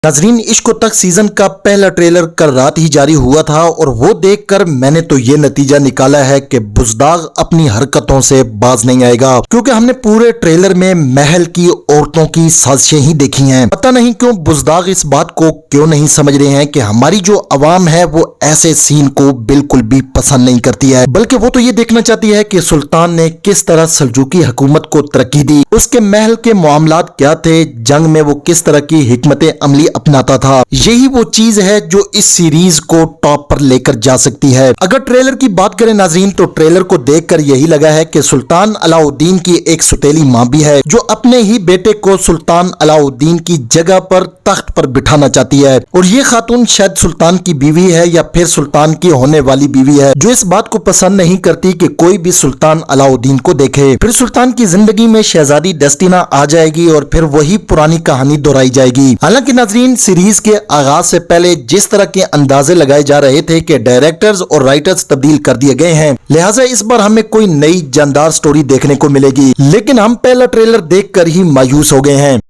नाजरीन, इश्क तक सीजन का पहला ट्रेलर कल रात ही जारी हुआ था और वो देखकर मैंने तो ये नतीजा निकाला है कि बुज़दाग अपनी हरकतों से बाज नहीं आएगा, क्योंकि हमने पूरे ट्रेलर में महल की औरतों की साजिशें ही देखी हैं। पता नहीं क्यों बुज़दाग इस बात को क्यों नहीं समझ रहे हैं कि हमारी जो अवाम है वो ऐसे सीन को बिल्कुल भी पसंद नहीं करती है, बल्कि वो तो ये देखना चाहती है कि सुल्तान ने किस तरह सल्जूकी हुकूमत को तरक्की दी, उसके महल के मामलात क्या थे, जंग में वो किस तरह की हिकमत अमली अपनाता था। यही वो चीज है जो इस सीरीज को टॉप पर लेकर जा सकती है। अगर ट्रेलर की बात करें नाज़रीन, तो ट्रेलर को देखकर यही लगा है कि सुल्तान अलाउद्दीन की एक सुतेली मां भी है जो अपने ही बेटे को सुल्तान अलाउद्दीन की जगह पर तख्त पर बिठाना चाहती है, और ये खातून शायद सुल्तान की बीवी है या फिर सुल्तान की होने वाली बीवी है, जो इस बात को पसंद नहीं करती कि कोई भी सुल्तान अलाउद्दीन को देखे। फिर सुल्तान की जिंदगी में शहजादी डेस्टिना आ जाएगी और फिर वही पुरानी कहानी दोहराई जाएगी। हालांकि नाज़रीन, सीरीज के आगाज से पहले जिस तरह के अंदाजे लगाए जा रहे थे कि डायरेक्टर्स और राइटर्स तब्दील कर दिए गए हैं, लिहाजा इस बार हमें कोई नई जानदार स्टोरी देखने को मिलेगी, लेकिन हम पहला ट्रेलर देखकर ही मायूस हो गए हैं।